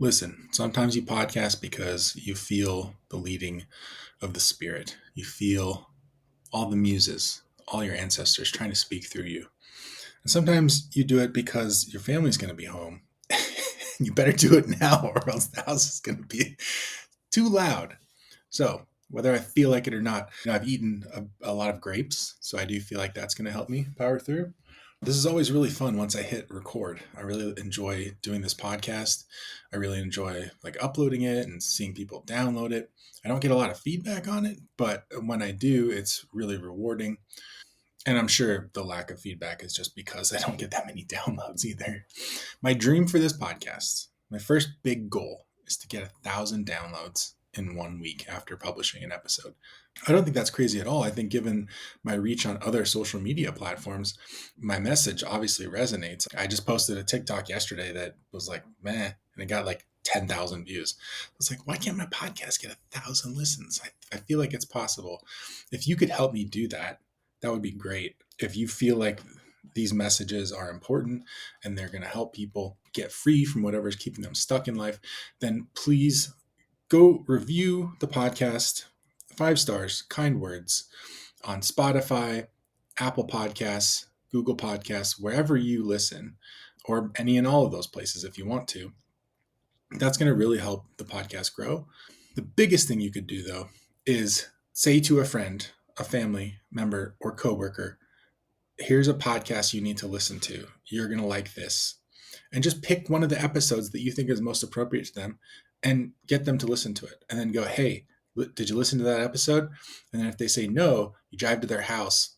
Listen, sometimes you podcast because you feel the leading of the Spirit. You feel all the muses, all your ancestors trying to speak through you. And sometimes you do it because your family's going to be home. You better do it now, or else the house is going to be too loud. So, whether I feel like it or not, I've eaten a lot of grapes, so I do feel like that's going to help me power through. This is always really fun once I hit record. I really enjoy doing this podcast. I really enjoy like uploading it and seeing people download it. I don't get a lot of feedback on it, but when I do, it's really rewarding. And I'm sure the lack of feedback is just because I don't get that many downloads either. My dream for this podcast, my first big goal, is to get 1,000 downloads in 1 week after publishing an episode. I don't think that's crazy at all. I think given my reach on other social media platforms, my message obviously resonates. I just posted a TikTok yesterday that was like, meh, and it got like 10,000 views. I was like, why can't my podcast get 1,000 listens? I feel like it's possible. If you could help me do that, that would be great. If you feel like these messages are important and they're going to help people get free from whatever's keeping them stuck in life, then please go review the podcast, 5 stars, kind words on Spotify, Apple Podcasts, Google Podcasts, wherever you listen, or any and all of those places if you want to. That's going to really help the podcast grow. The biggest thing you could do, though, is say to a friend, a family member, or coworker, here's a podcast you need to listen to. You're going to like this. And just pick one of the episodes that you think is most appropriate to them and get them to listen to it. And then go, hey, did you listen to that episode? And then if they say no, you drive to their house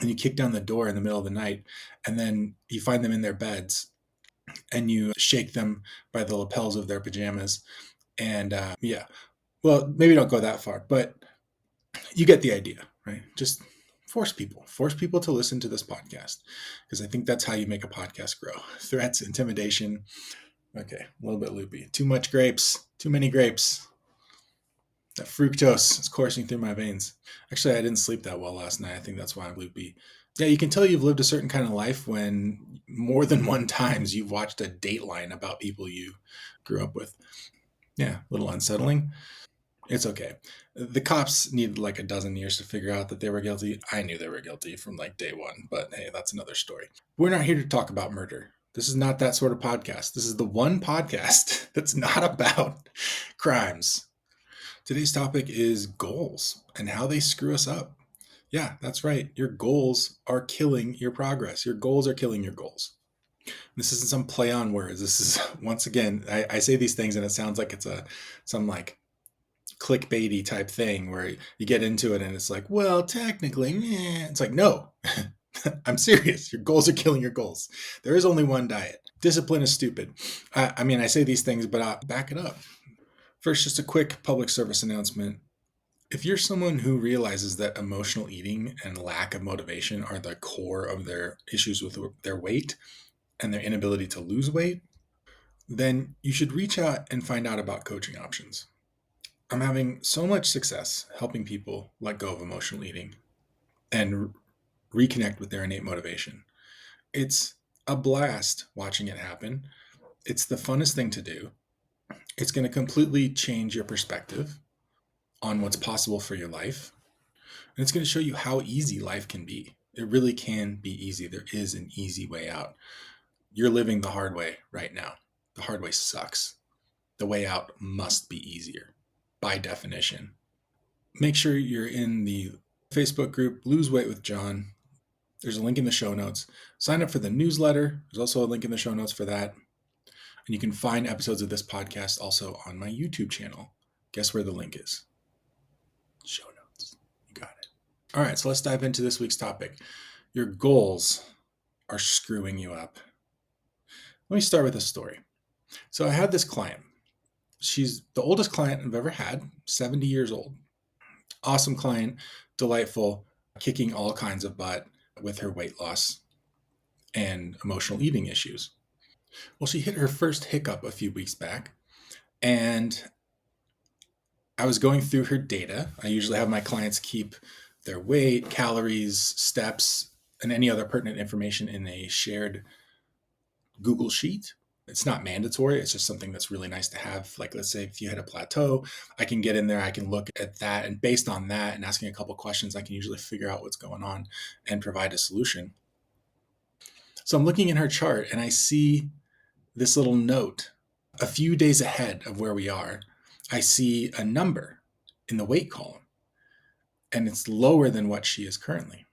and you kick down the door in the middle of the night. And then you find them in their beds and you shake them by the lapels of their pajamas. And well, maybe don't go that far, but you get the idea, right? Just force people to listen to this podcast, because I think that's how you make a podcast grow. Threats, intimidation. Okay, a little bit loopy. Too much grapes, too many grapes. That fructose is coursing through my veins. Actually, I didn't sleep that well last night. I think that's why I'm loopy. Yeah, you can tell you've lived a certain kind of life when more than one times you've watched a Dateline about people you grew up with. Yeah, a little unsettling. It's okay. The cops needed like a dozen years to figure out that they were guilty. I knew they were guilty from like day one, but hey, that's another story. We're not here to talk about murder. This is not that sort of podcast. This is the one podcast that's not about crimes. Today's topic is goals and how they screw us up. Yeah, that's right. Your goals are killing your progress. Your goals are killing your goals. This isn't some play on words. This is, once again, I say these things and it sounds like it's some like clickbaity type thing where you get into it and it's like, well, technically, it's like, no, I'm serious. Your goals are killing your goals. There is only one diet. Discipline is stupid. I mean, I say these things, but I'll back it up. First, just a quick public service announcement. If you're someone who realizes that emotional eating and lack of motivation are the core of their issues with their weight and their inability to lose weight, then you should reach out and find out about coaching options. I'm having so much success helping people let go of emotional eating and reconnect with their innate motivation. It's a blast watching it happen. It's the funnest thing to do. It's going to completely change your perspective on what's possible for your life. And it's going to show you how easy life can be. It really can be easy. There is an easy way out. You're living the hard way right now. The hard way sucks. The way out must be easier by definition. Make sure you're in the Facebook group, Lose Weight with John. There's a link in the show notes. Sign up for the newsletter. There's also a link in the show notes for that. And you can find episodes of this podcast also on my YouTube channel. Guess where the link is? Show notes. You got it. All right, so let's dive into this week's topic. Your goals are screwing you up. Let me start with a story. So I had this client. She's the oldest client I've ever had, 70 years old. Awesome client, delightful, kicking all kinds of butt with her weight loss and emotional eating issues. Well, she hit her first hiccup a few weeks back, and I was going through her data. I usually have my clients keep their weight, calories, steps, and any other pertinent information in a shared Google sheet. It's not mandatory. It's just something that's really nice to have. Like, let's say if you hit a plateau, I can get in there, I can look at that. And based on that and asking a couple questions, I can usually figure out what's going on and provide a solution. So I'm looking in her chart and I see this little note a few days ahead of where we are. I see a number in the weight column and it's lower than what she is currently.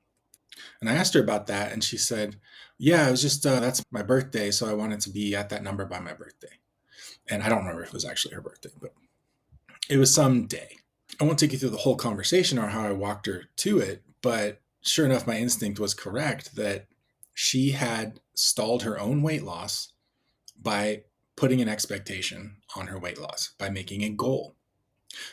And I asked her about that, and she said, yeah, it was just, that's my birthday, so I wanted to be at that number by my birthday. And I don't remember if it was actually her birthday, but it was some day. I won't take you through the whole conversation or how I walked her to it, but sure enough, my instinct was correct that she had stalled her own weight loss by putting an expectation on her weight loss, by making a goal.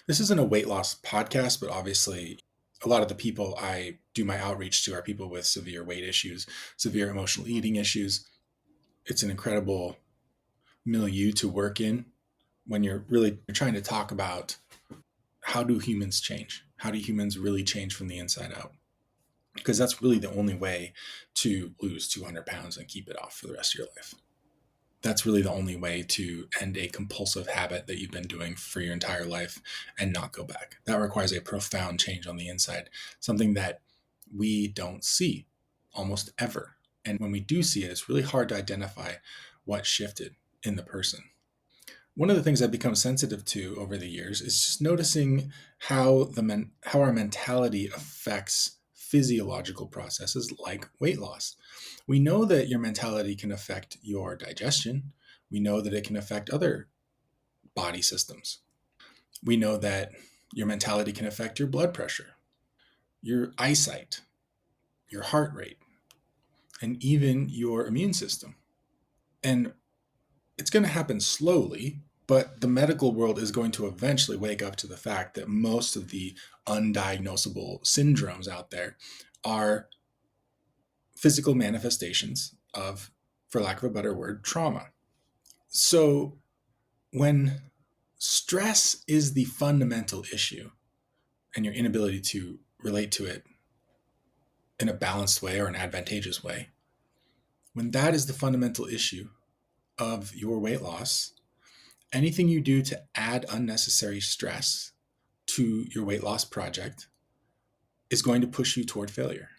This isn't a weight loss podcast, but obviously a lot of the people I do my outreach to are people with severe weight issues, severe emotional eating issues. It's an incredible milieu to work in when you're really trying to talk about how do humans change? How do humans really change from the inside out? Because that's really the only way to lose 200 pounds and keep it off for the rest of your life. That's really the only way to end a compulsive habit that you've been doing for your entire life and not go back. That requires a profound change on the inside, something that we don't see almost ever. And when we do see it, it's really hard to identify what shifted in the person. One of the things I've become sensitive to over the years is just noticing how our mentality affects physiological processes like weight loss. We know that your mentality can affect your digestion. We know that it can affect other body systems. We know that your mentality can affect your blood pressure, your eyesight, your heart rate, and even your immune system. And it's going to happen slowly, but the medical world is going to eventually wake up to the fact that most of the undiagnosable syndromes out there are physical manifestations of, for lack of a better word, trauma. So when stress is the fundamental issue and your inability to relate to it in a balanced way or an advantageous way, when that is the fundamental issue of your weight loss, anything you do to add unnecessary stress to your weight loss project is going to push you toward failure.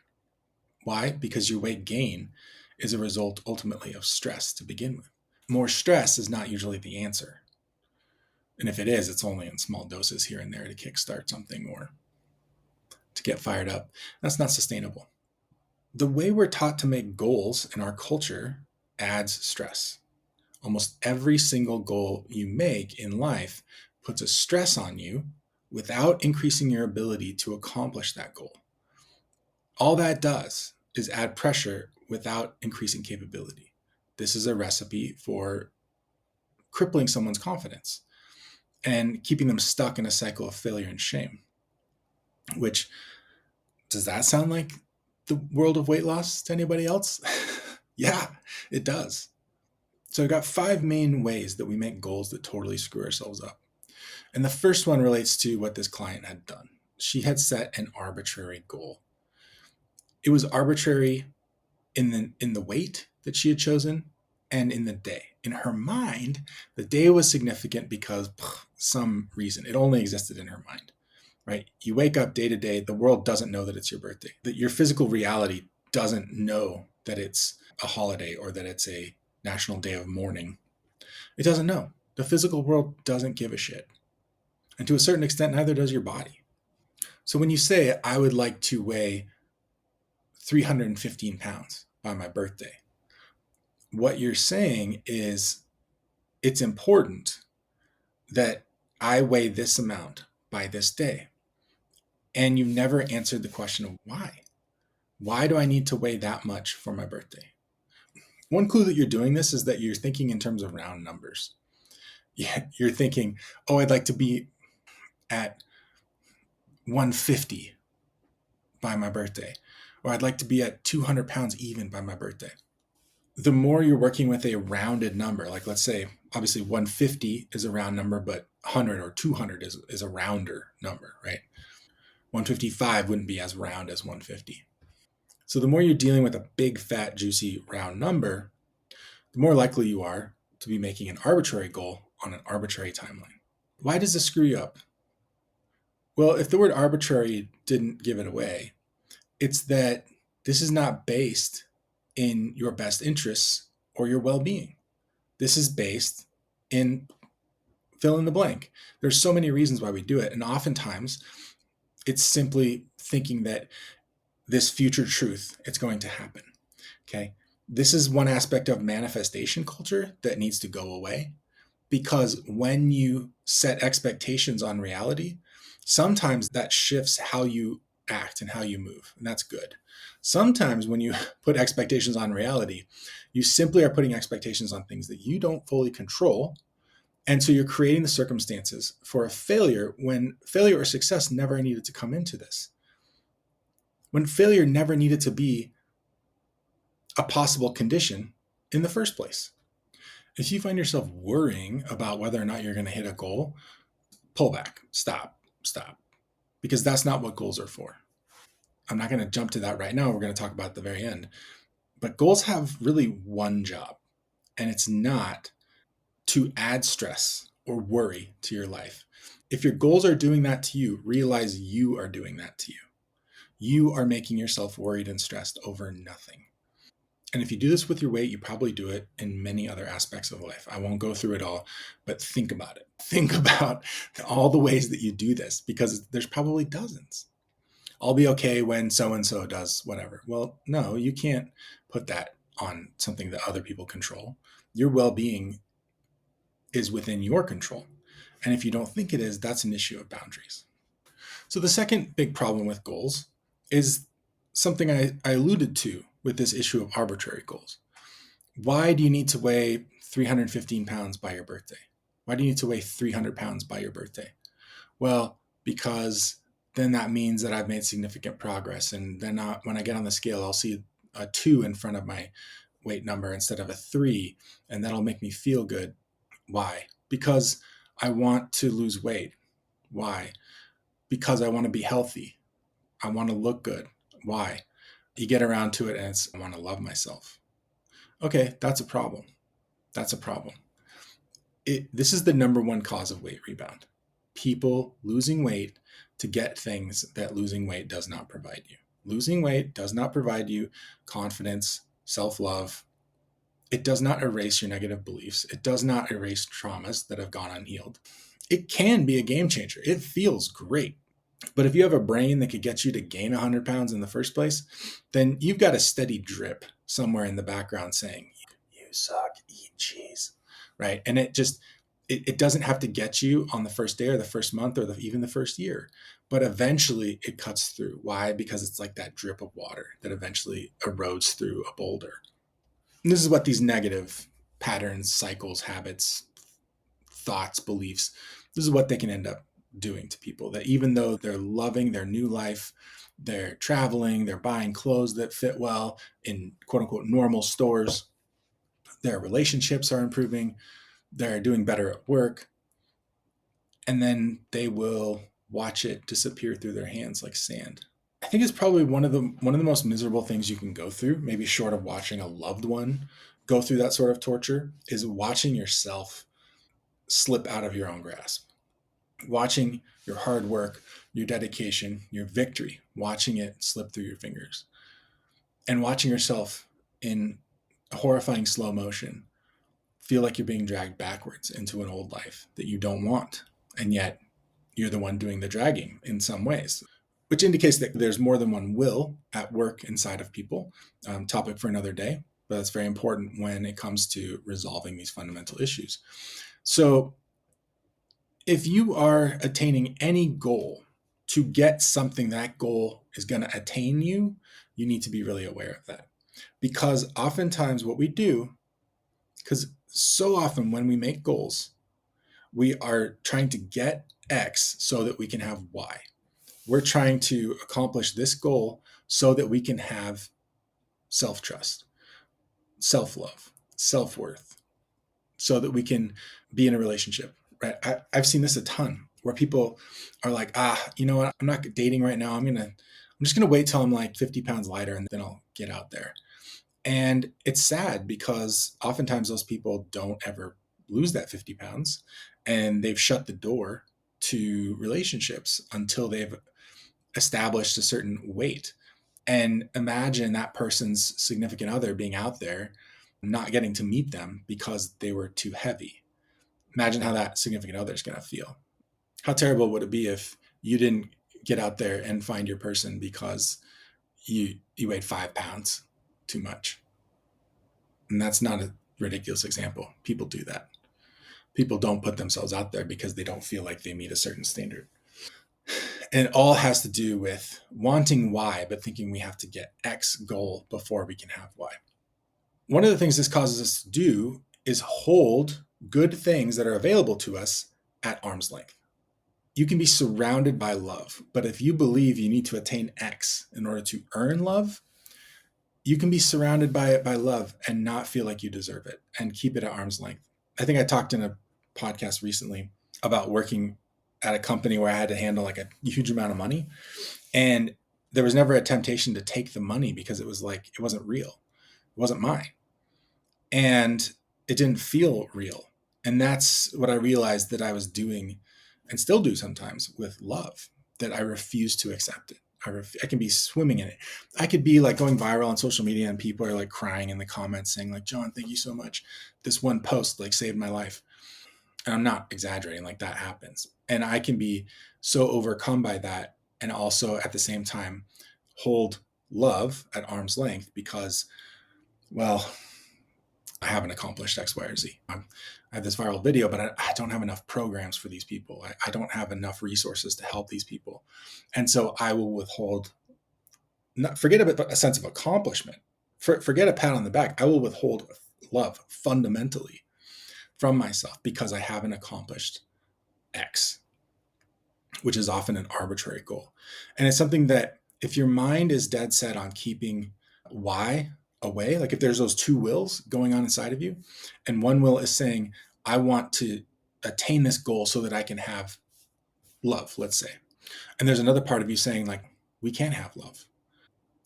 Why? Because your weight gain is a result ultimately of stress to begin with. More stress is not usually the answer. And if it is, it's only in small doses here and there to kickstart something or to get fired up. That's not sustainable. The way we're taught to make goals in our culture adds stress. Almost every single goal you make in life puts a stress on you without increasing your ability to accomplish that goal. All that does is add pressure without increasing capability. This is a recipe for crippling someone's confidence and keeping them stuck in a cycle of failure and shame. Which, does that sound like the world of weight loss to anybody else? Yeah, it does. So I've got 5 main ways that we make goals that totally screw ourselves up. And the first one relates to what this client had done. She had set an arbitrary goal. It was arbitrary in the weight that she had chosen and in the day. In her mind, the day was significant because some reason. It only existed in her mind, right? You wake up day to day, the world doesn't know that it's your birthday. That your physical reality doesn't know that it's a holiday or that it's a national day of mourning. It doesn't know. The physical world doesn't give a shit. And to a certain extent, neither does your body. So when you say, I would like to weigh 315 pounds by my birthday, what you're saying is it's important that I weigh this amount by this day. And you've never answered the question of why. Why do I need to weigh that much for my birthday? One clue that you're doing this is that you're thinking in terms of round numbers. You're thinking, oh, I'd like to be at 150 by my birthday, or I'd like to be at 200 pounds even by my birthday. The more you're working with a rounded number, like let's say, obviously 150 is a round number, but 100 or 200 is a rounder number, right? 155 wouldn't be as round as 150. So the more you're dealing with a big, fat, juicy, round number, the more likely you are to be making an arbitrary goal on an arbitrary timeline. Why does this screw you up? Well, if the word arbitrary didn't give it away, it's that this is not based in your best interests or your well being. This is based in fill in the blank. There's so many reasons why we do it. And oftentimes it's simply thinking that this future truth, it's going to happen. Okay. This is one aspect of manifestation culture that needs to go away, because when you set expectations on reality, sometimes that shifts how you act and how you move, and that's good. Sometimes when you put expectations on reality, you simply are putting expectations on things that you don't fully control. And so you're creating the circumstances for a failure when failure or success never needed to come into this. When failure never needed to be a possible condition in the first place. If you find yourself worrying about whether or not you're going to hit a goal, pull back, stop, because that's not what goals are for. I'm not going to jump to that right now. We're going to talk about at the very end. But goals have really one job, and it's not to add stress or worry to your life. If your goals are doing that to you, realize you are doing that to you. You are making yourself worried and stressed over nothing. And if you do this with your weight, you probably do it in many other aspects of life. I won't go through it all, but think about it. Think about all the ways that you do this, because there's probably dozens. I'll be okay when so-and-so does whatever. Well, no, you can't put that on something that other people control. Your well-being is within your control. And if you don't think it is, that's an issue of boundaries. So the second big problem with goals is something I alluded to with this issue of arbitrary goals. Why do you need to weigh 315 pounds by your birthday? Why do you need to weigh 300 pounds by your birthday? Well, because then that means that I've made significant progress. And then when I get on the scale, I'll see a 2 in front of my weight number instead of a 3, and that'll make me feel good. Why? Because I want to lose weight. Why? Because I want to be healthy. I want to look good. Why? You get around to it and it's, I want to love myself. Okay, that's a problem. That's a problem. This is the number one cause of weight rebound. People losing weight to get things that losing weight does not provide you. Losing weight does not provide you confidence, self-love. It does not erase your negative beliefs. It does not erase traumas that have gone unhealed. It can be a game changer. It feels great. But if you have a brain that could get you to gain 100 pounds in the first place, then you've got a steady drip somewhere in the background saying, you suck, eat cheese, right? And it doesn't have to get you on the first day or the first month or even the first year, but eventually it cuts through. Why? Because it's like that drip of water that eventually erodes through a boulder. And this is what these negative patterns, cycles, habits, thoughts, beliefs, this is what they can end up doing to people, that even though they're loving their new life, they're traveling, they're buying clothes that fit well in quote unquote normal stores, their relationships are improving, they're doing better at work, and then they will watch it disappear through their hands like sand. I think it's probably one of the most miserable things you can go through, maybe short of watching a loved one go through that sort of torture, is watching yourself slip out of your own grasp. Watching your hard work, your dedication, your victory, watching it slip through your fingers, and watching yourself in horrifying slow motion feel like you're being dragged backwards into an old life that you don't want. And yet you're the one doing the dragging in some ways, which indicates that there's more than one will at work inside of people. Topic for another day, but that's very important when it comes to resolving these fundamental issues. So if you are attaining any goal to get something that goal is going to attain you, you need to be really aware of that. Because oftentimes what we do, because so often when we make goals, we are trying to get X so that we can have Y. We're trying to accomplish this goal so that we can have self-trust, self-love, self-worth, so that we can be in a relationship, right? I've seen this a ton where people are like, you know what? I'm not dating right now. I'm just going to wait till I'm like 50 pounds lighter and then I'll get out there. And it's sad because oftentimes those people don't ever lose that 50 pounds, and they've shut the door to relationships until they've established a certain weight. And imagine that person's significant other being out there not getting to meet them because they were too heavy. Imagine how that significant other is going to feel. How terrible would it be if you didn't get out there and find your person because you weighed 5 pounds too much? And that's not a ridiculous example. People do that. People don't put themselves out there because they don't feel like they meet a certain standard. And it all has to do with wanting Y, but thinking we have to get X goal before we can have Y. One of the things this causes us to do is hold good things that are available to us at arm's length. You can be surrounded by love, but if you believe you need to attain X in order to earn love, you can be surrounded by it by love and not feel like you deserve it and keep it at arm's length. I think I talked in a podcast recently about working at a company where I had to handle like a huge amount of money, and there was never a temptation to take the money because it was like, it wasn't real. It wasn't mine. And it didn't feel real. And that's what I realized that I was doing and still do sometimes with love, that I refuse to accept it. I can be swimming in it. I could be like going viral on social media and people are like crying in the comments saying like, John, thank you so much. This one post like saved my life. And I'm not exaggerating, like that happens. And I can be so overcome by that and also at the same time hold love at arm's length because, well, I haven't accomplished X, Y, or Z. I have this viral video, but I don't have enough programs for these people. I don't have enough resources to help these people. And so I will withhold, forget about a sense of accomplishment, forget a pat on the back. I will withhold love fundamentally from myself because I haven't accomplished X, which is often an arbitrary goal. And it's something that if your mind is dead set on keeping Y away, like if there's those two wills going on inside of you, and one will is saying, I want to attain this goal so that I can have love, let's say. And there's another part of you saying, like, we can't have love.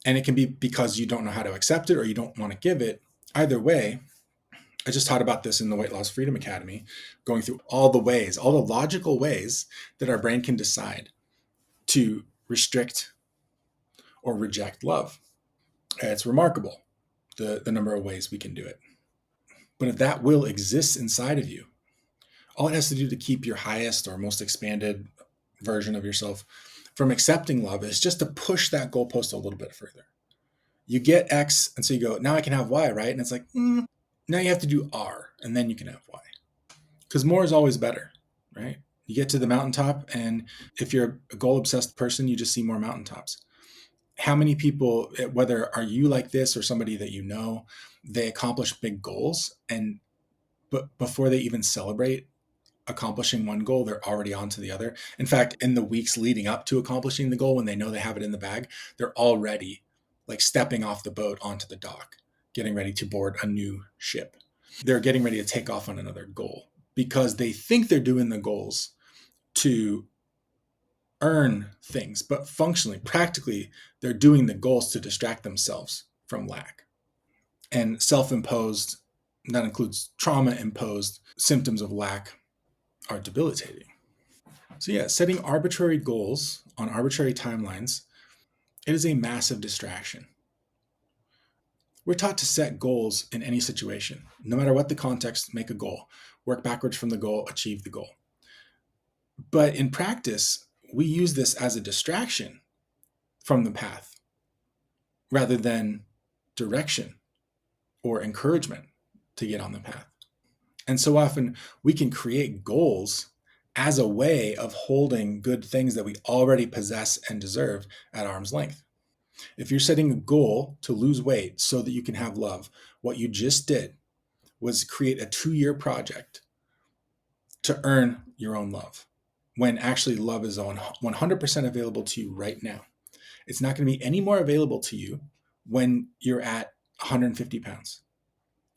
And it can be because you don't know how to accept it or you don't want to give it. Either way, I just taught about this in the Weight Loss Freedom Academy, going through all the ways, all the logical ways that our brain can decide to restrict or reject love. It's remarkable the number of ways we can do it. But if that will exists inside of you, all it has to do to keep your highest or most expanded version of yourself from accepting love is just to push that goalpost a little bit further. You get X, and so you go, now I can have Y, right? And it's like, now you have to do R, and then you can have Y. Because more is always better, right? You get to the mountaintop, and if you're a goal-obsessed person, you just see more mountaintops. How many people, whether are you like this or somebody that you know, they accomplish big goals, but before they even celebrate accomplishing one goal, they're already on to the other. In fact, in the weeks leading up to accomplishing the goal, when they know they have it in the bag, they're already like stepping off the boat onto the dock, getting ready to board a new ship. They're getting ready to take off on another goal because they think they're doing the goals to earn things, but functionally, practically, they're doing the goals to distract themselves from lack. And self-imposed, that includes trauma-imposed symptoms of lack, are debilitating. So yeah, setting arbitrary goals on arbitrary timelines, it is a massive distraction. We're taught to set goals in any situation. No matter what the context, make a goal. Work backwards from the goal, achieve the goal. But in practice, we use this as a distraction from the path rather than direction or encouragement to get on the path. And so often we can create goals as a way of holding good things that we already possess and deserve at arm's length. If you're setting a goal to lose weight so that you can have love, what you just did was create a 2-year project to earn your own love, when actually love is 100% available to you right now. It's not going to be any more available to you when you're at 150 pounds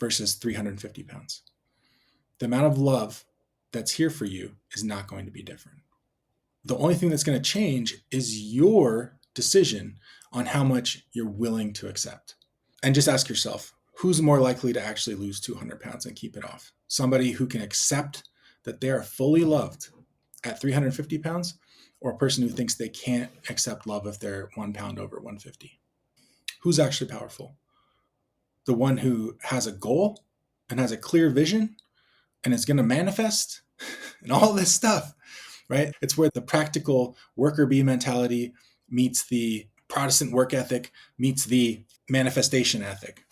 versus 350 pounds. The amount of love that's here for you is not going to be different. The only thing that's going to change is your decision on how much you're willing to accept. And just ask yourself, who's more likely to actually lose 200 pounds and keep it off? Somebody who can accept that they are fully loved at 350 pounds, or a person who thinks they can't accept love if they're 1 pound over 150? Who's actually powerful? The one who has a goal and has a clear vision and is going to manifest and all this stuff, right? It's where the practical worker bee mentality meets the Protestant work ethic meets the manifestation ethic.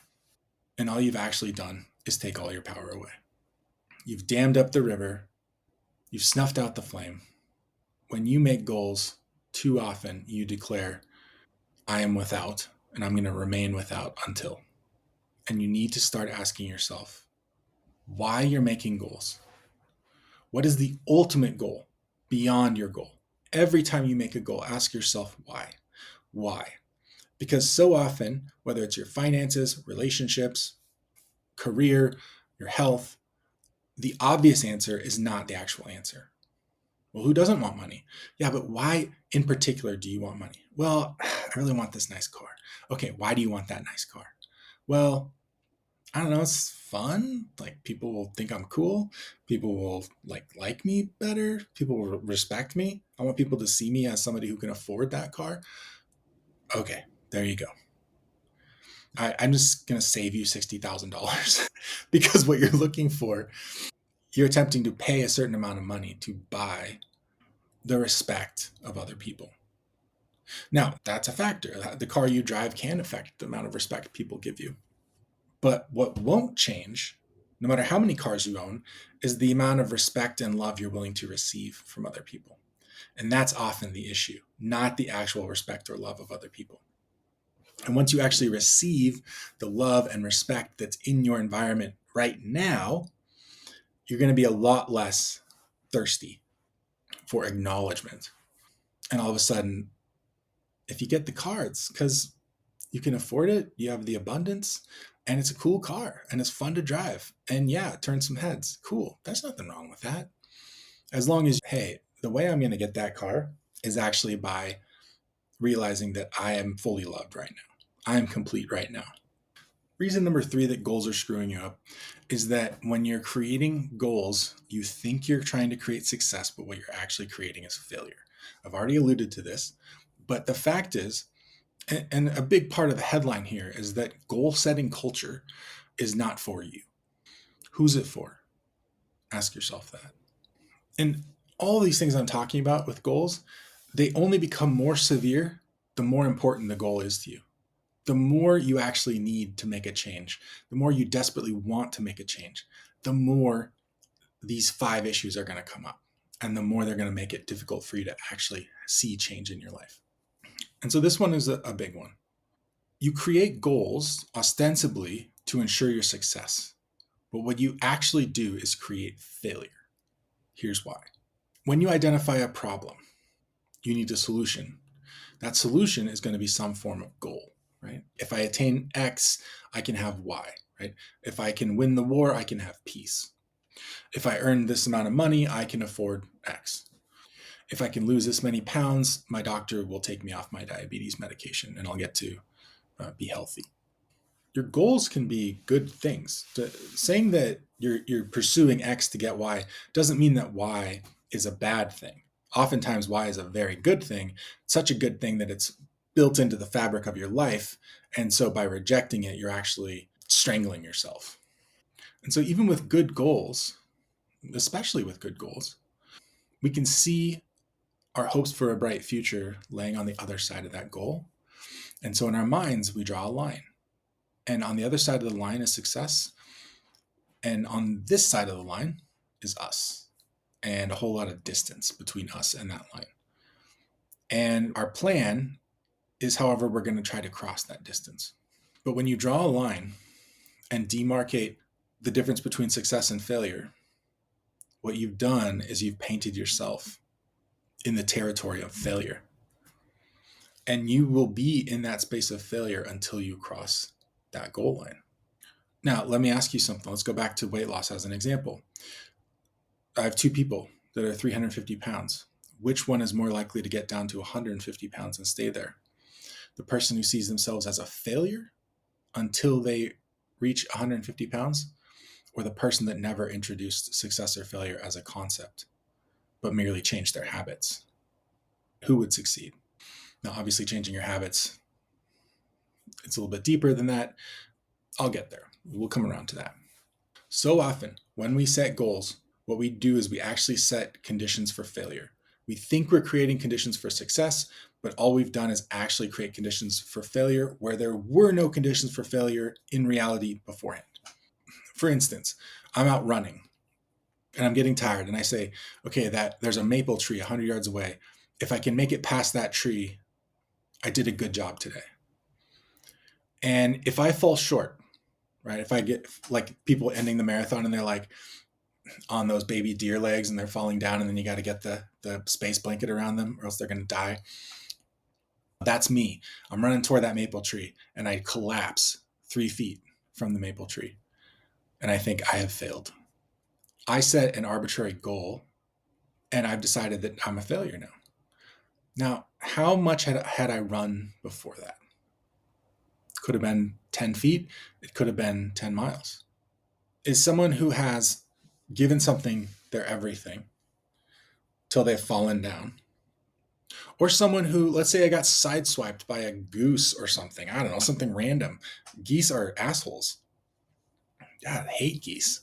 And all you've actually done is take all your power away. You've dammed up the river. You've snuffed out the flame. When you make goals, too often you declare, I am without, and I'm going to remain without until. And you need to start asking yourself why you're making goals. What is the ultimate goal beyond your goal? Every time you make a goal, ask yourself why. Why? Because so often, whether it's your finances, relationships, career, your health, the obvious answer is not the actual answer. Well, who doesn't want money? Yeah, but why in particular do you want money? Well, I really want this nice car. Okay, why do you want that nice car? Well, I don't know, it's fun. Like people will think I'm cool. People will like me better. People will respect me. I want people to see me as somebody who can afford that car. Okay, there you go. I'm just gonna save you $60,000 because what you're looking for, you're attempting to pay a certain amount of money to buy the respect of other people. Now, that's a factor. The car you drive can affect the amount of respect people give you. But what won't change, no matter how many cars you own, is the amount of respect and love you're willing to receive from other people. And that's often the issue, not the actual respect or love of other people. And once you actually receive the love and respect that's in your environment right now, you're going to be a lot less thirsty for acknowledgement. And all of a sudden, if you get the cards, because you can afford it, you have the abundance, and it's a cool car and it's fun to drive. And yeah, it turns some heads. Cool. There's nothing wrong with that. As long as, hey, the way I'm going to get that car is actually by realizing that I am fully loved right now. I am complete right now. Reason number 3 that goals are screwing you up is that when you're creating goals, you think you're trying to create success, but what you're actually creating is failure. I've already alluded to this, but the fact is, and a big part of the headline here is that goal setting culture is not for you. Who's it for? Ask yourself that. And all these things I'm talking about with goals, they only become more severe the more important the goal is to you. The more you actually need to make a change, the more you desperately want to make a change, the more these 5 issues are going to come up, and the more they're going to make it difficult for you to actually see change in your life. And so this one is a big one. You create goals ostensibly to ensure your success, but what you actually do is create failure. Here's why. When you identify a problem, you need a solution. That solution is going to be some form of goal, right? If I attain X, I can have Y, right? If I can win the war, I can have peace. If I earn this amount of money, I can afford X. If I can lose this many pounds, my doctor will take me off my diabetes medication and I'll get to be healthy. Your goals can be good things. Saying that you're pursuing X to get Y doesn't mean that Y is a bad thing. Oftentimes, Y is a very good thing, such a good thing that it's built into the fabric of your life. And so by rejecting it, you're actually strangling yourself. And so even with good goals, especially with good goals, we can see our hopes for a bright future laying on the other side of that goal. And so in our minds, we draw a line. And on the other side of the line is success. And on this side of the line is us, and a whole lot of distance between us and that line. And our plan is, however, we're going to try to cross that distance. But when you draw a line and demarcate the difference between success and failure, what you've done is you've painted yourself in the territory of failure. And you will be in that space of failure until you cross that goal line. Now, let me ask you something. Let's go back to weight loss as an example. I have 2 people that are 350 pounds. Which one is more likely to get down to 150 pounds and stay there? The person who sees themselves as a failure until they reach 150 pounds, or the person that never introduced success or failure as a concept, but merely changed their habits? Who would succeed? Now, obviously, changing your habits, it's a little bit deeper than that. I'll get there. We'll come around to that. So often, when we set goals, what we do is we actually set conditions for failure. We think we're creating conditions for success, but all we've done is actually create conditions for failure where there were no conditions for failure in reality beforehand. For instance, I'm out running and I'm getting tired, and I say, okay, that there's a maple tree 100 yards away. If I can make it past that tree, I did a good job today. And if I fall short, right? If I get like people ending the marathon and they're like on those baby deer legs and they're falling down, and then you got to get the space blanket around them or else they're going to die. That's me. I'm running toward that maple tree and I collapse 3 feet from the maple tree. And I think I have failed. I set an arbitrary goal and I've decided that I'm a failure now. Now, how much had I run before that? Could have been 10 feet. It could have been 10 miles. Is someone who has given something their everything till they've fallen down, or someone who, let's say I got sideswiped by a goose or something, I don't know, something random. Geese are assholes. God, I hate geese.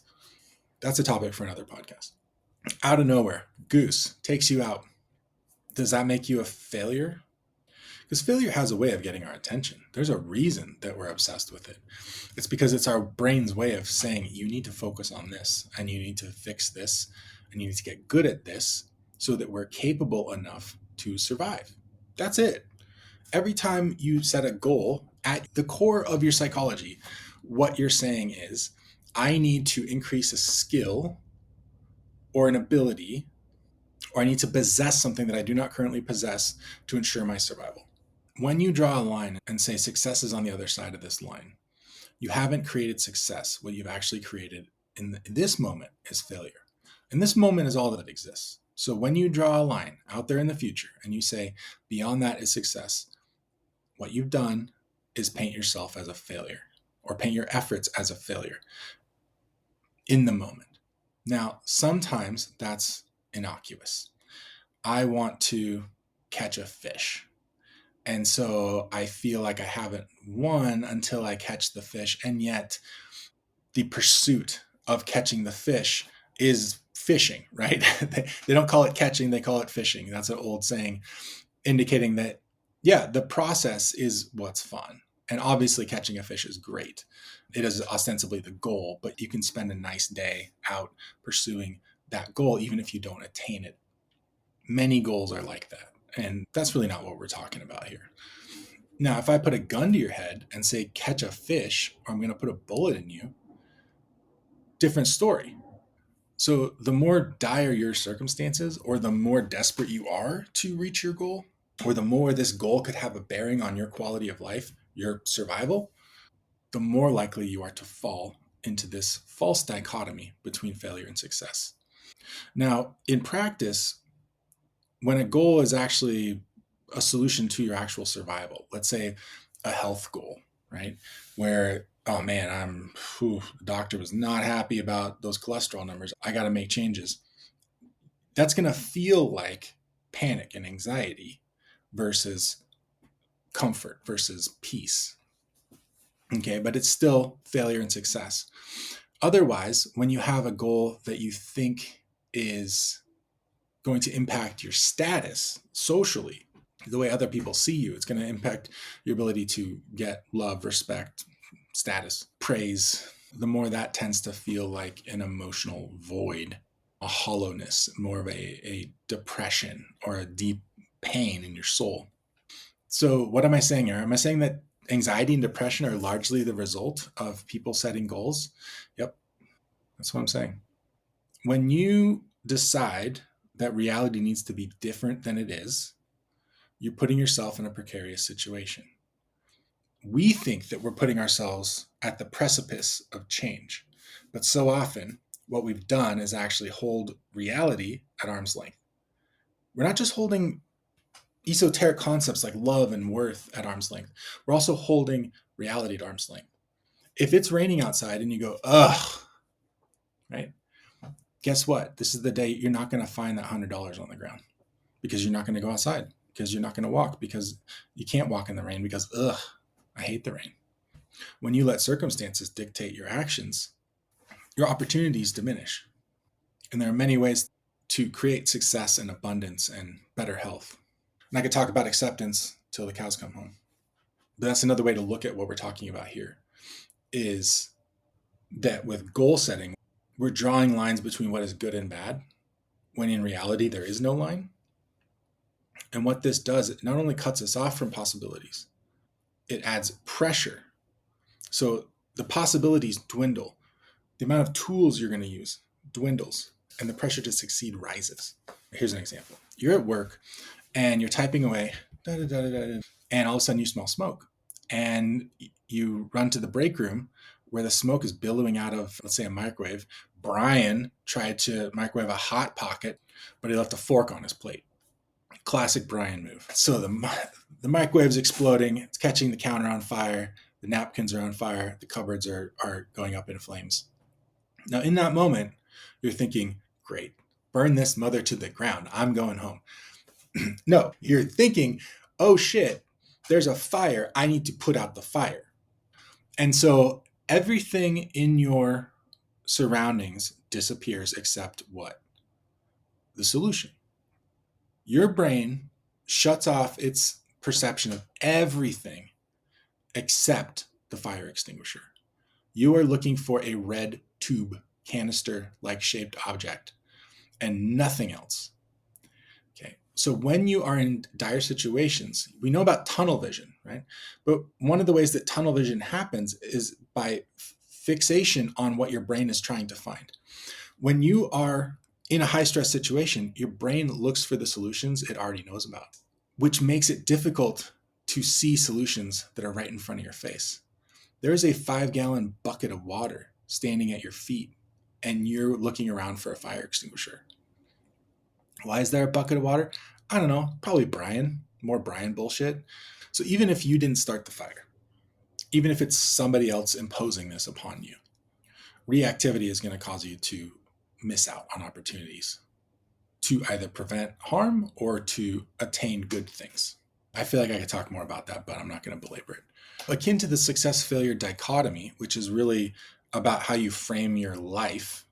That's a topic for another podcast. Out of nowhere, goose takes you out. Does that make you a failure? Because failure has a way of getting our attention. There's a reason that we're obsessed with it. It's because it's our brain's way of saying, you need to focus on this, and you need to fix this, and you need to get good at this so that we're capable enough to survive. That's it. Every time you set a goal, at the core of your psychology, what you're saying is, I need to increase a skill or an ability, or I need to possess something that I do not currently possess to ensure my survival. When you draw a line and say success is on the other side of this line, you haven't created success. What you've actually created in this moment is failure. And this moment is all that exists. So when you draw a line out there in the future and you say beyond that is success, what you've done is paint yourself as a failure, or paint your efforts as a failure in the moment. Now, sometimes that's innocuous. I want to catch a fish. And so I feel like I haven't won until I catch the fish. And yet the pursuit of catching the fish is fishing, right? They don't call it catching, they call it fishing. That's an old saying, indicating that, yeah, the process is what's fun. And obviously catching a fish is great. It is ostensibly the goal, but you can spend a nice day out pursuing that goal, even if you don't attain it. Many goals are like that. And that's really not what we're talking about here. Now, if I put a gun to your head and say, catch a fish, or I'm going to put a bullet in you, different story. So the more dire your circumstances, or the more desperate you are to reach your goal, or the more this goal could have a bearing on your quality of life, your survival, the more likely you are to fall into this false dichotomy between failure and success. Now, in practice, when a goal is actually a solution to your actual survival, let's say a health goal, right? Where, oh man, the doctor was not happy about those cholesterol numbers. I got to make changes. That's going to feel like panic and anxiety versus comfort versus peace. Okay, but it's still failure and success. Otherwise, when you have a goal that you think is going to impact your status socially, the way other people see you, it's going to impact your ability to get love, respect, status, praise. The more that tends to feel like an emotional void, a hollowness, more of a depression or a deep pain in your soul. So what am I saying here? Am I saying that anxiety and depression are largely the result of people setting goals? Yep, that's what I'm saying. When you decide that reality needs to be different than it is, you're putting yourself in a precarious situation. We think that we're putting ourselves at the precipice of change, but so often what we've done is actually hold reality at arm's length. We're not just holding esoteric concepts like love and worth at arm's length. We're also holding reality at arm's length. If it's raining outside and you go, ugh, right? Guess what? This is the day you're not going to find that $100 on the ground because you're not going to go outside, because you're not going to walk, because you can't walk in the rain because, ugh, I hate the rain. When you let circumstances dictate your actions, your opportunities diminish. And there are many ways to create success and abundance and better health. And I could talk about acceptance till the cows come home. But that's another way to look at what we're talking about here, is that with goal setting, we're drawing lines between what is good and bad, when in reality, there is no line. And what this does, it not only cuts us off from possibilities, it adds pressure. So the possibilities dwindle. The amount of tools you're going to use dwindles, and the pressure to succeed rises. Here's an example. You're at work and you're typing away, and all of a sudden you smell smoke. And you run to the break room where the smoke is billowing out of, let's say, a microwave. Brian tried to microwave a Hot Pocket, but he left a fork on his plate. Classic Brian move. So the microwave's exploding. It's catching the counter on fire. The napkins are on fire. The cupboards are going up in flames. Now, in that moment, you're thinking, great, burn this mother to the ground. I'm going home. No, you're thinking, oh shit, there's a fire. I need to put out the fire. And so everything in your surroundings disappears except what? The solution. Your brain shuts off its perception of everything except the fire extinguisher. You are looking for a red tube, canister-like shaped object and nothing else. Okay. So when you are in dire situations, we know about tunnel vision, right? But one of the ways that tunnel vision happens is by fixation on what your brain is trying to find. When you are in a high stress situation, your brain looks for the solutions it already knows about, which makes it difficult to see solutions that are right in front of your face. There is a 5-gallon bucket of water standing at your feet, and you're looking around for a fire extinguisher. Why is there a bucket of water? I don't know, probably more Brian bullshit. So even if you didn't start the fire, even if it's somebody else imposing this upon you, reactivity is going to cause you to miss out on opportunities to either prevent harm or to attain good things. I feel like I could talk more about that, but I'm not going to belabor it. Akin to the success-failure dichotomy, which is really about how you frame your life,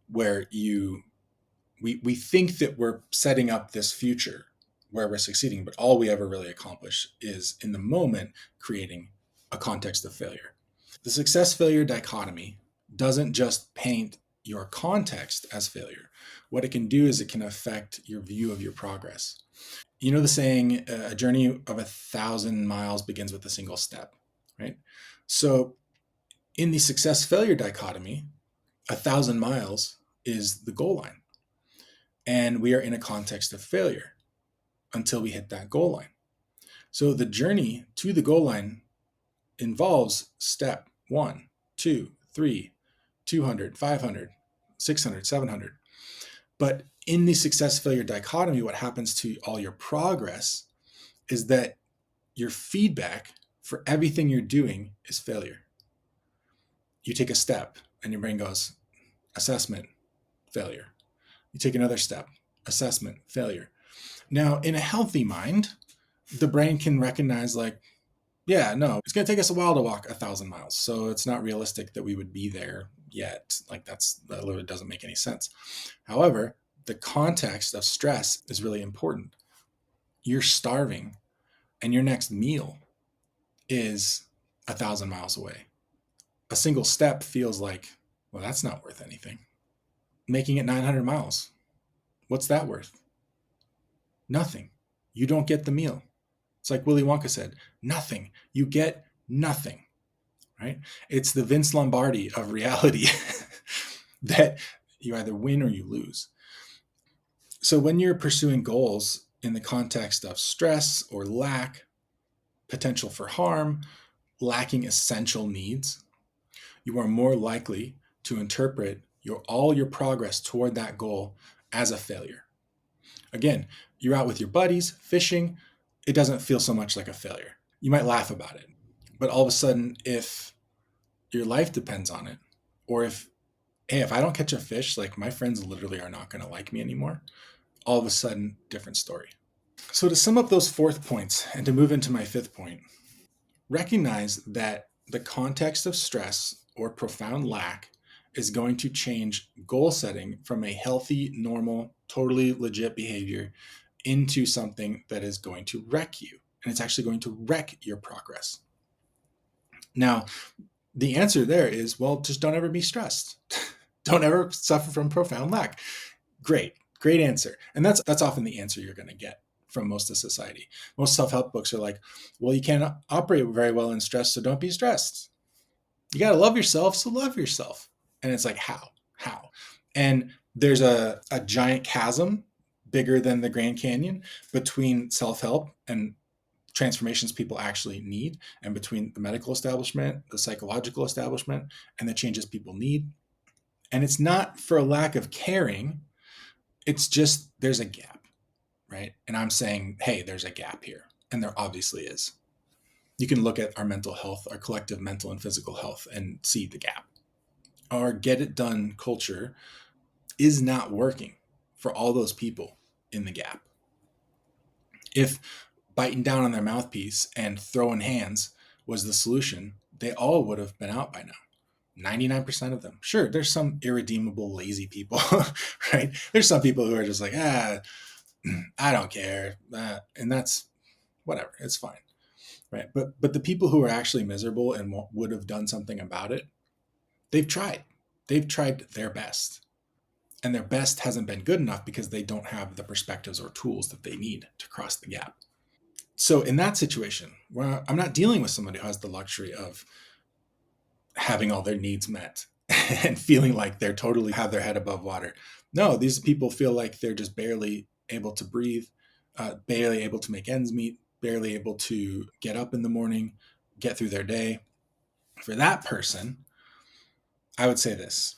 where we think that we're setting up this future where we're succeeding, but all we ever really accomplish is in the moment creating a context of failure. The success-failure dichotomy doesn't just paint your context as failure. What it can do is it can affect your view of your progress. You know the saying, a journey of 1,000 miles begins with a single step, right? So in the success-failure dichotomy, 1,000 miles is the goal line. And we are in a context of failure until we hit that goal line. So the journey to the goal line involves step 1, 2, 3, 200, 500, 600, 700. But in the success-failure dichotomy, what happens to all your progress is that your feedback for everything you're doing is failure. You take a step and your brain goes, assessment, failure. You take another step, assessment, failure. Now, in a healthy mind, the brain can recognize like, yeah, no, it's going to take us a while to walk 1,000 miles. So it's not realistic that we would be there yet. Like that literally doesn't make any sense. However, the context of stress is really important. You're starving and your next meal is 1,000 miles away. A single step feels like, well, that's not worth anything. Making it 900 miles. What's that worth? Nothing. You don't get the meal. It's like Willy Wonka said, nothing. You get nothing, right? It's the Vince Lombardi of reality that you either win or you lose. So when you're pursuing goals in the context of stress or lack, potential for harm, lacking essential needs, you are more likely to interpret all your progress toward that goal as a failure. Again, you're out with your buddies fishing. It doesn't feel so much like a failure. You might laugh about it. But all of a sudden, if your life depends on it. Or if, hey, if I don't catch a fish, like my friends literally are not going to like me anymore. All of a sudden, different story. So to sum up those fourth points and to move into my fifth point, recognize that the context of stress or profound lack is going to change goal setting from a healthy, normal, totally legit behavior into something that is going to wreck you. And it's actually going to wreck your progress. Now, the answer there is, well, just don't ever be stressed. Don't ever suffer from profound lack. Great answer. And that's often the answer you're going to get from most of society. Most self-help books are like, well, you can't operate very well in stress, so don't be stressed. You got to love yourself, so love yourself. And it's like, how? And there's a giant chasm bigger than the Grand Canyon between self-help and transformations people actually need, and between the medical establishment, the psychological establishment, and the changes people need. And it's not for a lack of caring, it's just there's a gap, right? And I'm saying, hey, there's a gap here. And there obviously is. You can look at our mental health, our collective mental and physical health, and see the gap. Our get it done culture is not working for all those people in the gap. If biting down on their mouthpiece and throwing hands was the solution, they all would have been out by now. 99% of them. Sure, there's some irredeemable, lazy people, right? There's some people who are just like, I don't care. And that's whatever. It's fine. Right. But the people who are actually miserable and would have done something about it, they've tried. They've tried their best. And their best hasn't been good enough because they don't have the perspectives or tools that they need to cross the gap. So in that situation, where I'm not dealing with somebody who has the luxury of having all their needs met and feeling like they're totally have their head above water. No, these people feel like they're just barely able to breathe, barely able to make ends meet, barely able to get up in the morning, get through their day. For that person, I would say this: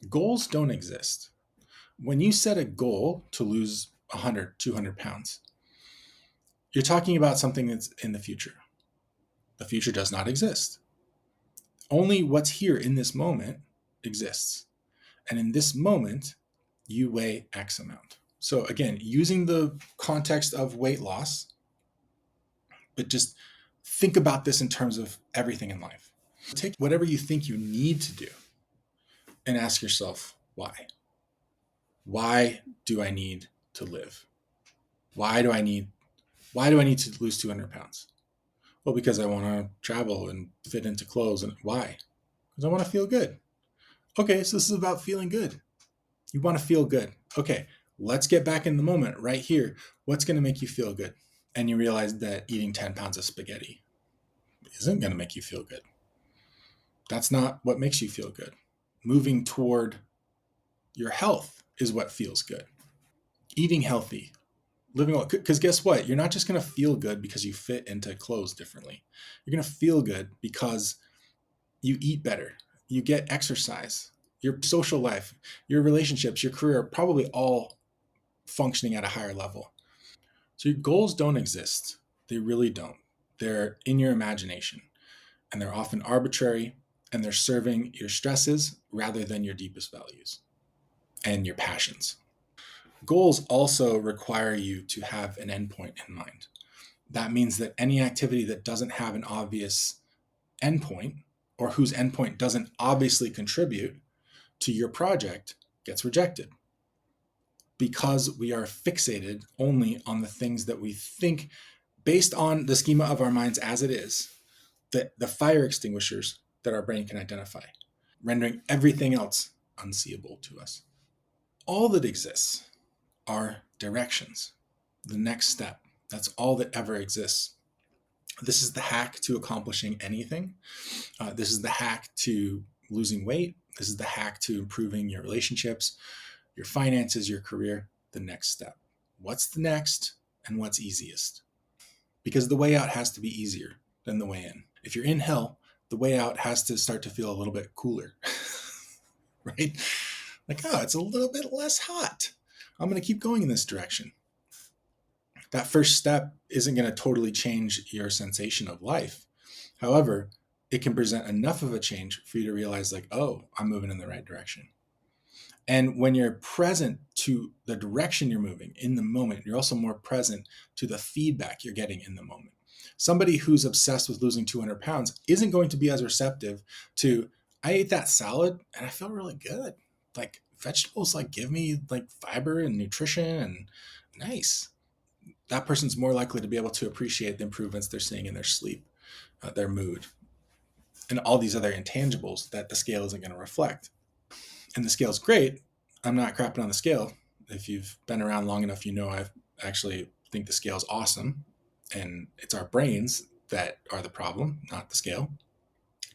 goals don't exist. When you set a goal to lose 100, 200 pounds, you're talking about something that's in the future. The future does not exist. Only what's here in this moment exists. And in this moment, you weigh X amount. So again, using the context of weight loss, but just think about this in terms of everything in life. Take whatever you think you need to do and ask yourself, why? Why do I need to live? Why do I need to lose 200 pounds? Well, because I want to travel and fit into clothes. And why? Because I want to feel good. Okay, so this is about feeling good. You want to feel good. Okay, let's get back in the moment right here. What's going to make you feel good? And you realize that eating 10 pounds of spaghetti isn't going to make you feel good. That's not what makes you feel good. Moving toward your health is what feels good. Eating healthy, living well. Because guess what? You're not just going to feel good because you fit into clothes differently. You're going to feel good because you eat better. You get exercise. Your social life, your relationships, your career are probably all functioning at a higher level. So your goals don't exist. They really don't. They're in your imagination, and they're often arbitrary, and they're serving your stresses rather than your deepest values and your passions. Goals also require you to have an endpoint in mind. That means that any activity that doesn't have an obvious endpoint, or whose endpoint doesn't obviously contribute to your project, gets rejected. Because we are fixated only on the things that we think, based on the schema of our minds as it is, the fire extinguishers that our brain can identify, rendering everything else unseeable to us. All that exists are directions, the next step. That's all that ever exists. This is the hack to accomplishing anything. This is the hack to losing weight. This is the hack to improving your relationships, your finances, your career. The next step. What's the next and what's easiest? Because the way out has to be easier than the way in. If you're in hell, the way out has to start to feel a little bit cooler, right? Like, oh, it's a little bit less hot. I'm going to keep going in this direction. That first step isn't going to totally change your sensation of life. However, it can present enough of a change for you to realize, like, oh, I'm moving in the right direction. And when you're present to the direction you're moving in the moment, you're also more present to the feedback you're getting in the moment. Somebody who's obsessed with losing 200 pounds isn't going to be as receptive to, I ate that salad and I feel really good. Like vegetables, like give me like fiber and nutrition and nice. That person's more likely to be able to appreciate the improvements they're seeing in their sleep, their mood, and all these other intangibles that the scale isn't going to reflect. And the scale's great. I'm not crapping on the scale. If you've been around long enough, you know I actually think the scale's awesome. And it's our brains that are the problem, not the scale.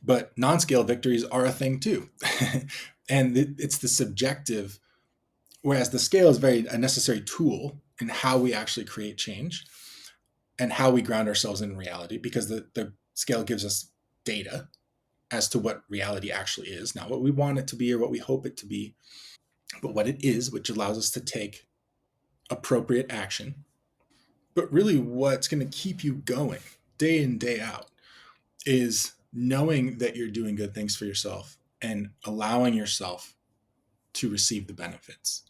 But non-scale victories are a thing too. And it's the subjective, whereas the scale is very a necessary tool in how we actually create change and how we ground ourselves in reality, because the scale gives us data as to what reality actually is, not what we want it to be or what we hope it to be, but what it is, which allows us to take appropriate action. But really, what's going to keep you going day in, day out is knowing that you're doing good things for yourself and allowing yourself to receive the benefits.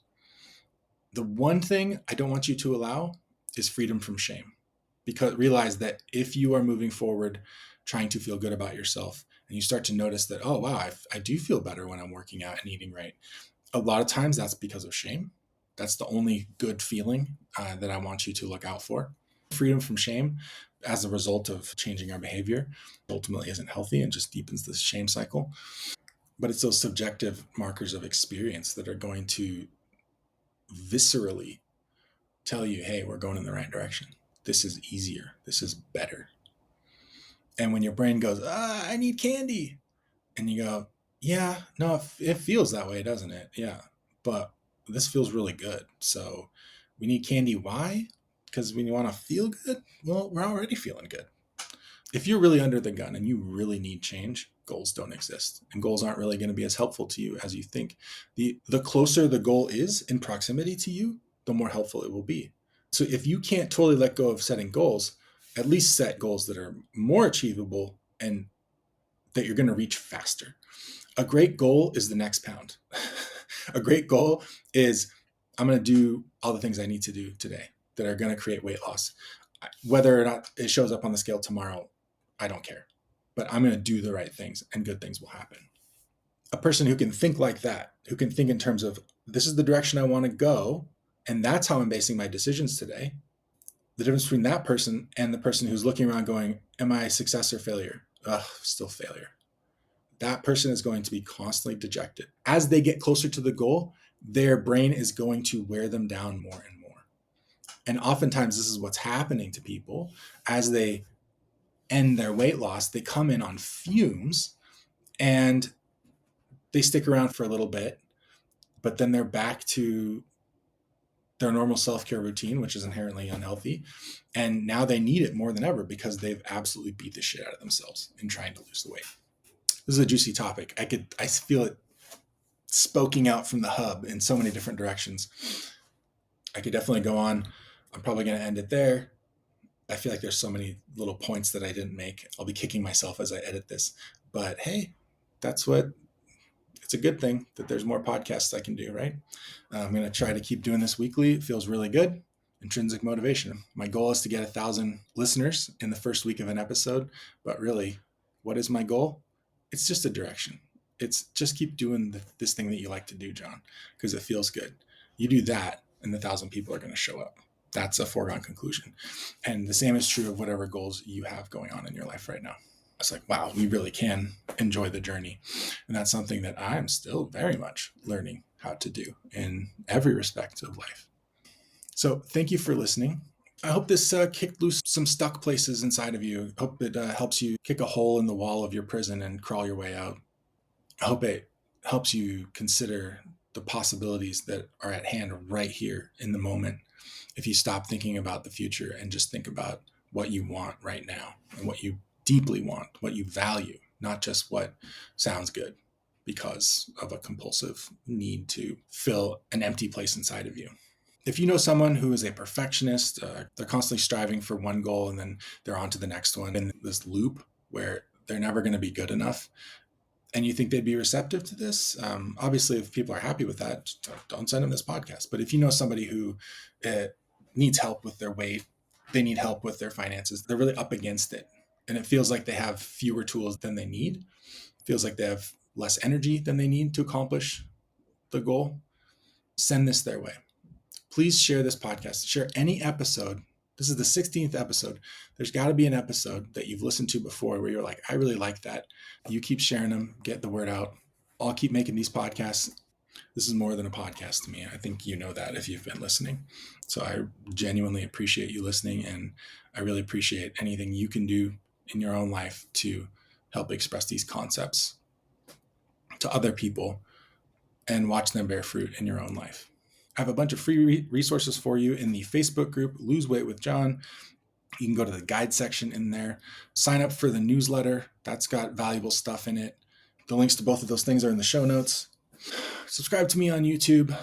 The one thing I don't want you to allow is freedom from shame, because realize that if you are moving forward trying to feel good about yourself and you start to notice that, oh, wow, I do feel better when I'm working out and eating right. A lot of times that's because of shame. That's the only good feeling that I want you to look out for. Freedom from shame as a result of changing our behavior ultimately isn't healthy and just deepens this shame cycle. But it's those subjective markers of experience that are going to viscerally tell you, hey, we're going in the right direction. This is easier. This is better. And when your brain goes, I need candy, and you go, yeah, no, it feels that way, doesn't it? Yeah, but this feels really good. So we need candy. Why? Because when you want to feel good, well, we're already feeling good. If you're really under the gun and you really need change, goals don't exist, and goals aren't really going to be as helpful to you as you think. The closer the goal is in proximity to you, the more helpful it will be. So if you can't totally let go of setting goals, at least set goals that are more achievable and that you're going to reach faster. A great goal is the next pound. A great goal is, I'm going to do all the things I need to do today that are going to create weight loss. Whether or not it shows up on the scale tomorrow, I don't care. But I'm going to do the right things and good things will happen. A person who can think like that, who can think in terms of, this is the direction I want to go, and that's how I'm basing my decisions today. The difference between that person and the person who's looking around going, am I success or failure? Ugh, still failure. That person is going to be constantly dejected. As they get closer to the goal, their brain is going to wear them down more and more. And oftentimes, this is what's happening to people as they end their weight loss. They come in on fumes and they stick around for a little bit, but then they're back to their normal self-care routine, which is inherently unhealthy. And now they need it more than ever because they've absolutely beat the shit out of themselves in trying to lose the weight. This is a juicy topic. I feel it spoking out from the hub in so many different directions. I could definitely go on. I'm probably going to end it there. I feel like there's so many little points that I didn't make. I'll be kicking myself as I edit this. But hey, it's a good thing that there's more podcasts I can do, right? I'm going to try to keep doing this weekly. It feels really good. Intrinsic motivation. My goal is to get 1,000 listeners in the first week of an episode. But really, what is my goal? It's just a direction. It's just keep doing this thing that you like to do, John, because it feels good. You do that, and 1,000 people are going to show up. That's a foregone conclusion. And the same is true of whatever goals you have going on in your life right now. It's like, wow, we really can enjoy the journey. And that's something that I'm still very much learning how to do in every respect of life. So thank you for listening. I hope this kicked loose some stuck places inside of you. I hope it helps you kick a hole in the wall of your prison and crawl your way out. I hope it helps you consider the possibilities that are at hand right here in the moment. If you stop thinking about the future and just think about what you want right now and what you deeply want, what you value, not just what sounds good because of a compulsive need to fill an empty place inside of you. If you know someone who is a perfectionist, they're constantly striving for one goal and then they're on to the next one in this loop where they're never going to be good enough, and you think they'd be receptive to this, obviously, if people are happy with that, don't send them this podcast. But if you know somebody who uh, needs help with their weight, they need help with their finances, they're really up against it, and it feels like they have fewer tools than they need, feels like they have less energy than they need to accomplish the goal, send this their way. Please share this podcast. Share any episode. This is the 16th episode. There's got to be an episode that you've listened to before where you're like, I really like that. You keep sharing them, get the word out. I'll keep making these podcasts. This is more than a podcast to me. I think you know that if you've been listening. So I genuinely appreciate you listening, and I really appreciate anything you can do in your own life to help express these concepts to other people and watch them bear fruit in your own life. I have a bunch of free resources for you in the Facebook group, Lose Weight with John. You can go to the guide section in there, sign up for the newsletter. That's got valuable stuff in it. The links to both of those things are in the show notes. Subscribe to me on YouTube,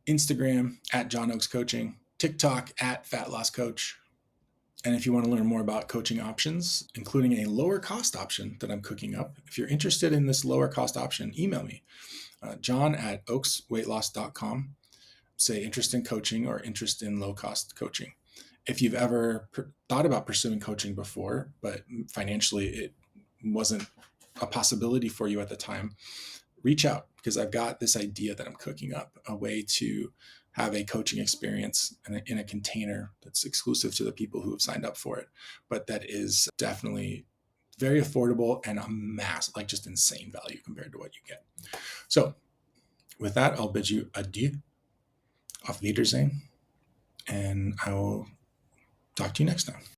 Instagram at John Oaks Coaching, TikTok at Fat Loss Coach. And if you want to learn more about coaching options, including a lower cost option that I'm cooking up, if you're interested in this lower cost option, email me, John at oaksweightloss.com. Say interest in coaching or interest in low cost coaching. If you've ever thought about pursuing coaching before, but financially it wasn't a possibility for you at the time, reach out, because I've got this idea that I'm cooking up, a way to have a coaching experience in a container that's exclusive to the people who have signed up for it, but that is definitely very affordable and like just insane value compared to what you get. So with that, I'll bid you adieu. Auf Wiedersehen, and I will talk to you next time.